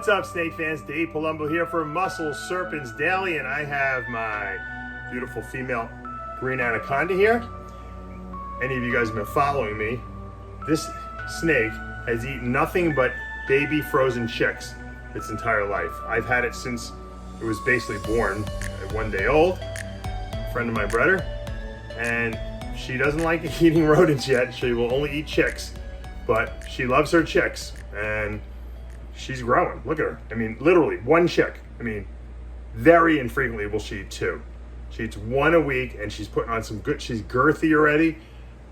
What's up, snake fans? Dave Palumbo here for Muscle Serpents Daily, and I have my beautiful female green anaconda here. Any of you guys have been following me, this snake has eaten nothing but baby frozen chicks its entire life. I've had it since it was basically born at 1 day old, a friend of my brother, and she doesn't like eating rodents yet. She will only eat chicks, but she loves her chicks, and she's growing. Look at her. I mean, literally one chick. I mean, very infrequently will she eat two. She eats one a week, and she's putting on some good, she's girthy already.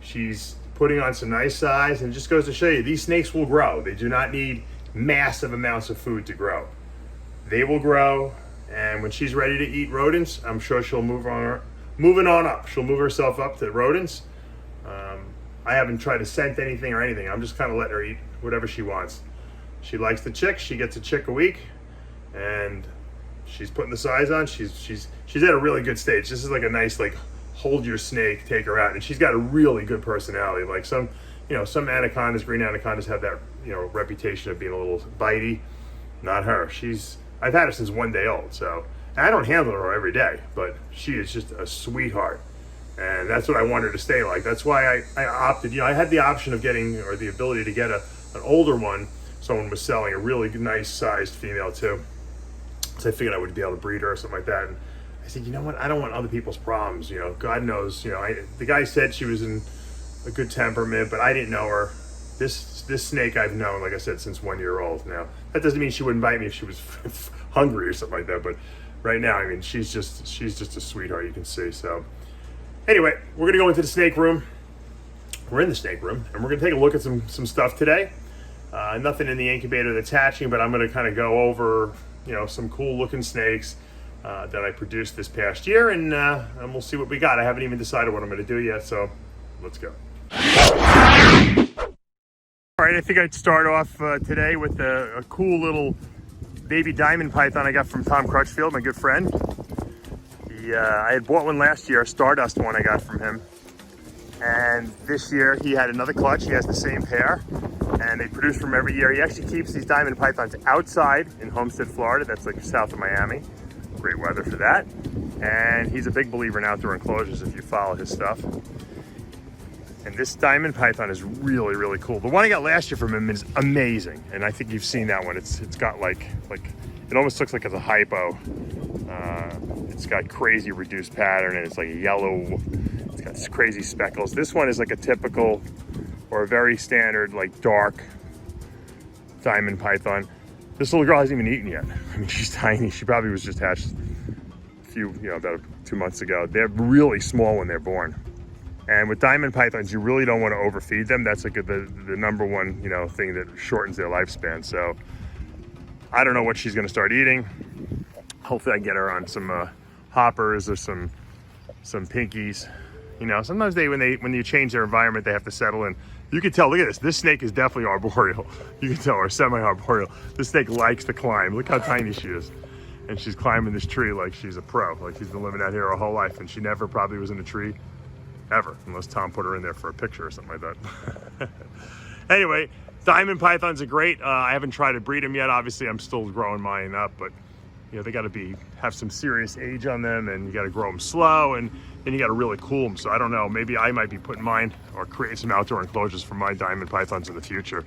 She's putting on some nice size, and it just goes to show you, these snakes will grow. They do not need massive amounts of food to grow. They will grow, and when she's ready to eat rodents, I'm sure she'll moving on up. She'll move herself up to rodents. I haven't tried to scent anything or anything. I'm just kind of letting her eat whatever she wants. She likes the chicks. She gets a chick a week, and she's putting the size on. She's at a really good stage. This is like a nice, like, hold your snake, take her out, and she's got a really good personality. Like some anacondas, green anacondas, have that reputation of being a little bitey. Not her. I've had her since 1 day old, so and I don't handle her every day, but she is just a sweetheart, and that's what I want her to stay like. That's why I opted. I had the option of getting, or the ability to get an older one. Someone was selling a really nice sized female too, so I figured I would be able to breed her or something like that. And I said, you know what? I don't want other people's problems. God knows. The guy said she was in a good temperament, but I didn't know her. This snake I've known, like I said, since 1 year old. Now that doesn't mean she wouldn't bite me if she was hungry or something like that. But right now, I mean, she's just a sweetheart. You can see. So anyway, we're gonna go into the snake room. We're in the snake room, and we're gonna take a look at some stuff today. Nothing in the incubator that's hatching, but I'm going to kind of go over, some cool looking snakes that I produced this past year, and we'll see what we got. I haven't even decided what I'm going to do yet, so let's go. All right, I think I'd start off today with a cool little baby diamond python I got from Tom Crutchfield, my good friend. I had bought one last year, a Stardust one I got from him. And this year he had another clutch. He has the same pair, and they produce from every year. He actually keeps these diamond pythons outside in Homestead, Florida. That's like south of Miami. Great weather for that. And he's a big believer in outdoor enclosures if you follow his stuff. And this diamond python is really, really cool. The one I got last year from him is amazing, and I think you've seen that one. It's got like it almost looks like it's a hypo. It's got crazy reduced pattern, and it's like a yellow. It's got these crazy speckles. This one is like a typical or a very standard, like dark diamond python. This little girl hasn't even eaten yet. I mean, she's tiny. She probably was just hatched about 2 months ago. They're really small when they're born. And with diamond pythons, you really don't want to overfeed them. That's like the number one, thing that shortens their lifespan. So I don't know what she's going to start eating. Hopefully I get her on some hoppers or some pinkies. Sometimes when you change their environment, they have to settle in. You can tell, look at this. This snake is definitely arboreal. You can tell, or semi-arboreal. This snake likes to climb. Look how tiny she is. And she's climbing this tree like she's a pro. Like she's been living out here her whole life, and she never probably was in a tree ever, unless Tom put her in there for a picture or something like that. Anyway, diamond pythons are great. I haven't tried to breed them yet. Obviously, I'm still growing mine up, but they got to have some serious age on them, and you got to grow them slow, and then you got to really cool them. So I don't know, maybe I might be putting mine or create some outdoor enclosures for my diamond pythons in the future.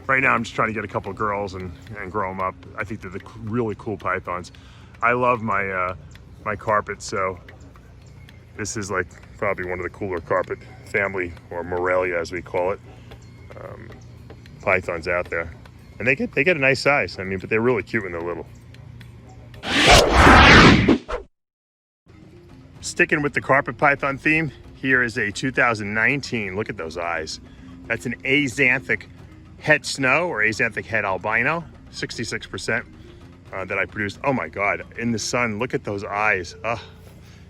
Right now, I'm just trying to get a couple of girls and grow them up. I think they're the really cool pythons. I love my my carpet, so this is like probably one of the cooler carpet family, or Morelia as we call it, pythons out there. And they get a nice size. I mean, but they're really cute when they're little. Sticking with the carpet python theme, here is a 2019, look at those eyes. That's an Axanthic het snow, or Axanthic het albino, 66% that I produced. Oh my God, in the sun, look at those eyes.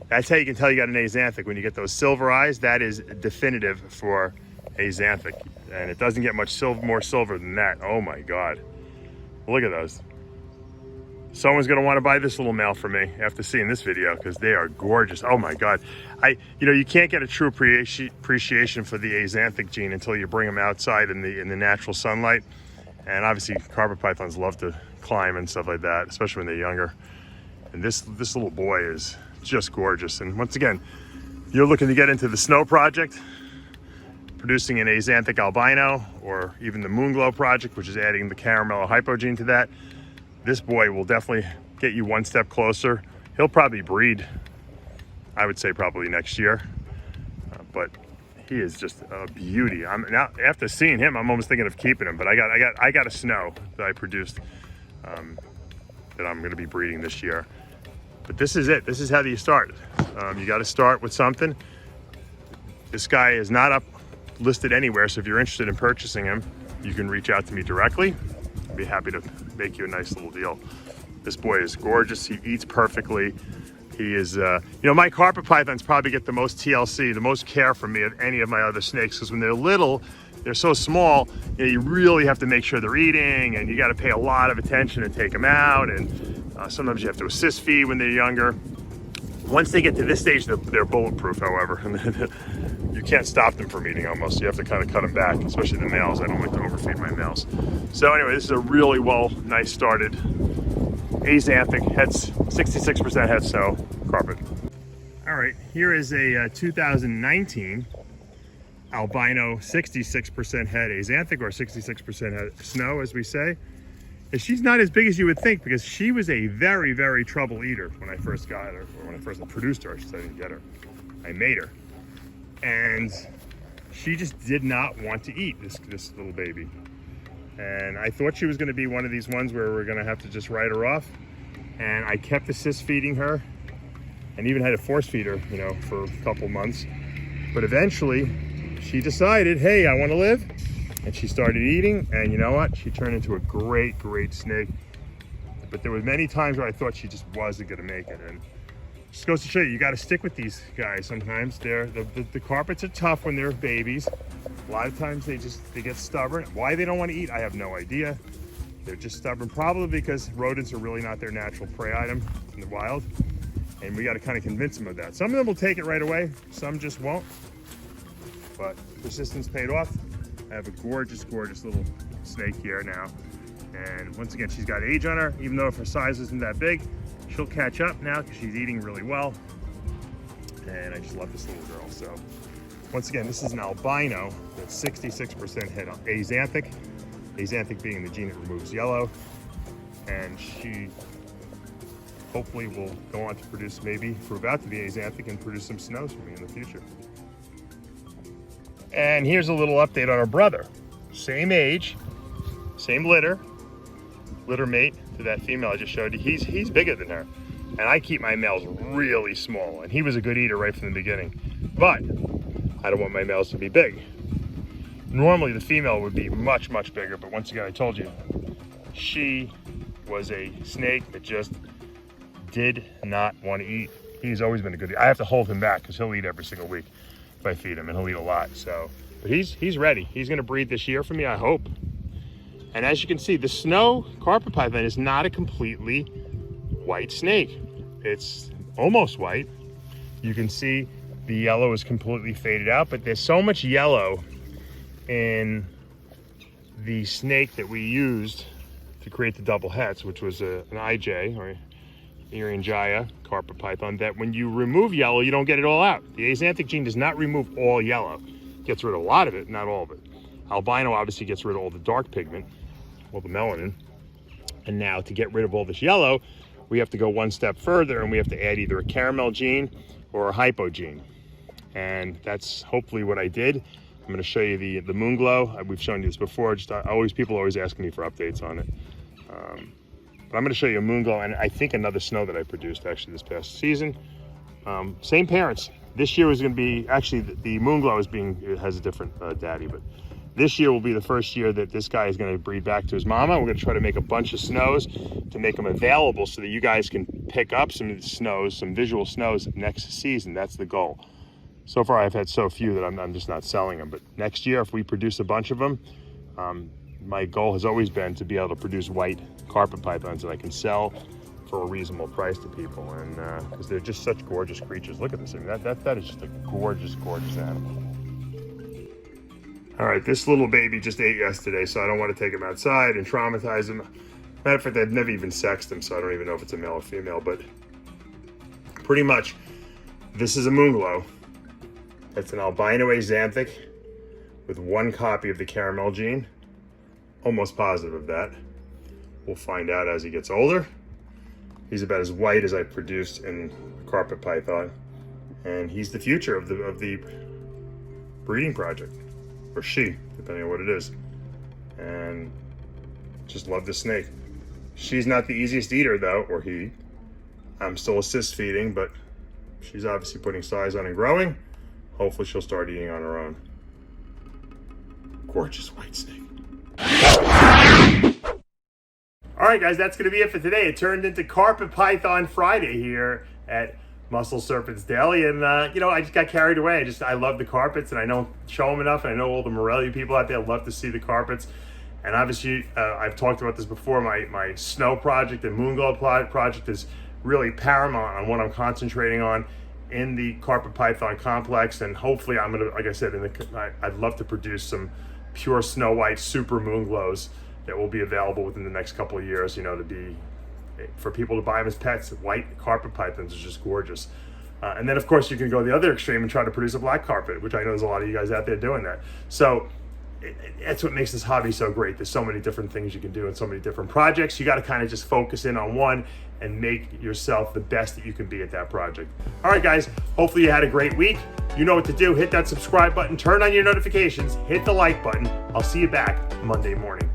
That's how you can tell you got an Axanthic. When you get those silver eyes, that is definitive for Axanthic. And it doesn't get much more silver than that. Oh my God, look at those. Someone's gonna want to buy this little male for me after seeing this video, because they are gorgeous. Oh my God. You can't get a true appreciation for the Axanthic gene until you bring them outside in the natural sunlight. And obviously carpet pythons love to climb and stuff like that, especially when they're younger. And this little boy is just gorgeous. And once again, you're looking to get into the Snow project, producing an Axanthic albino, or even the Moonglow project, which is adding the caramel hypogene to that. This boy will definitely get you one step closer. He'll probably breed, I would say probably next year, but he is just a beauty. I'm now, after seeing him, I'm almost thinking of keeping him, but I got a Snow that I produced that I'm going to be breeding this year. But this is it. This is how you start. You got to start with something. This guy is not up listed anywhere, so if you're interested in purchasing him, you can reach out to me directly. I'd be happy to make you a nice little deal. This boy is gorgeous. He eats perfectly. He is, you know, my carpet pythons probably get the most TLC, the most care from me of any of my other snakes, because when they're little, they're so small, you know, you really have to make sure they're eating, and you got to pay a lot of attention and take them out, and sometimes you have to assist feed when they're younger. Once they get to this stage, they're bulletproof, however. You can't stop them from eating almost. You have to kind of cut them back, especially the males. I don't like to overfeed my males. So anyway, this is a really nice started Axanthic, heads 66% head snow carpet. All right, here is a 2019 albino 66% head Axanthic, or 66% head snow, as we say. And she's not as big as you would think, because she was a very, very trouble eater when I first got her, or when I first produced her. I should say, I didn't get her. I made her. And she just did not want to eat, this little baby. And I thought she was going to be one of these ones where we're going to have to just write her off. And I kept assist feeding her, and even had to force feed her, you know, for a couple months. But eventually, she decided, hey, I want to live. And she started eating, and you know what? She turned into a great, great snake. But there were many times where I thought she just wasn't going to make it. And it just goes to show you, you got to stick with these guys sometimes. The carpets are tough when they're babies. A lot of times they get stubborn. Why they don't want to eat, I have no idea. They're just stubborn, probably because rodents are really not their natural prey item in the wild. And we got to kind of convince them of that. Some of them will take it right away, some just won't. But persistence paid off. I have a gorgeous, gorgeous little snake here now. And once again, she's got age on her. Even though if her size isn't that big, she'll catch up now because she's eating really well. And I just love this little girl. So once again, this is an albino that's 66% head on Axanthic. Axanthic being the gene that removes yellow. And she hopefully will go on to produce, maybe prove out to be Axanthic and produce some snows for me in the future. And here's a little update on her brother. Same age, same litter mate to that female I just showed you. He's bigger than her. And I keep my males really small. And he was a good eater right from the beginning. But I don't want my males to be big. Normally the female would be much, much bigger. But once again, I told you, she was a snake that just did not want to eat. He's always been a good eater. I have to hold him back because he'll eat every single week if I feed him, and he'll eat a lot. So, but he's ready. He's going to breed this year for me, I hope. And as you can see, the snow carpet python is not a completely white snake. It's almost white. You can see the yellow is completely faded out, but there's so much yellow in the snake that we used to create the double hets, which was an IJ, or Irian carpet python, that when you remove yellow, you don't get it all out. The Axanthic gene does not remove all yellow. It gets rid of a lot of it, not all of it. Albino obviously gets rid of all the dark pigment, all the melanin. And now to get rid of all this yellow, we have to go one step further, and we have to add either a caramel gene or a hypogene. And that's hopefully what I did. I'm going to show you the Moonglow. We've shown you this before. People always ask me for updates on it. But I'm going to show you a Moonglow, and I think another snow that I produced actually this past season. Same parents. This year was going to be, actually the Moonglow it has a different daddy, but this year will be the first year that this guy is going to breed back to his mama. We're going to try to make a bunch of snows to make them available so that you guys can pick up some snows, some visual snows next season. That's the goal. So far I've had so few that I'm just not selling them, but next year if we produce a bunch of them, my goal has always been to be able to produce white carpet pythons that I can sell for a reasonable price to people, and because they're just such gorgeous creatures. Look at this. I mean, that is just a gorgeous, gorgeous animal. All right, this little baby just ate yesterday, so I don't want to take him outside and traumatize him. Matter of fact, I've never even sexed him, so I don't even know if it's a male or female, but pretty much, this is a Moonglow. It's an Albino Axanthic with 1 copy of the caramel gene. Almost positive of that. We'll find out as he gets older. He's about as white as I produced in Carpet Python, and he's the future of the breeding project, or she, depending on what it is. And just love this snake. She's not the easiest eater though, or he. I'm still assist feeding, but she's obviously putting size on and growing. Hopefully she'll start eating on her own. Gorgeous white snake. All right, guys, that's going to be it for today. It turned into Carpet Python Friday here at Muscle Serpents Daily, and you know, I just got carried away. I love the carpets, and I don't show them enough, and I know all the Morelli people out there love to see the carpets. And obviously, I've talked about this before, my snow project and moonglow project is really paramount on what I'm concentrating on in the Carpet Python complex, and hopefully I'm gonna, like I said, I'd love to produce some pure snow white super moonglows that will be available within the next couple of years, you know, for people to buy them as pets. White carpet pythons are just gorgeous. And then of course you can go the other extreme and try to produce a black carpet, which I know there's a lot of you guys out there doing that. So that's what makes this hobby so great. There's so many different things you can do and so many different projects. You got to kind of just focus in on one and make yourself the best that you can be at that project. All right, guys, hopefully you had a great week. You know what to do. Hit that subscribe button, turn on your notifications, hit the like button. I'll see you back Monday morning.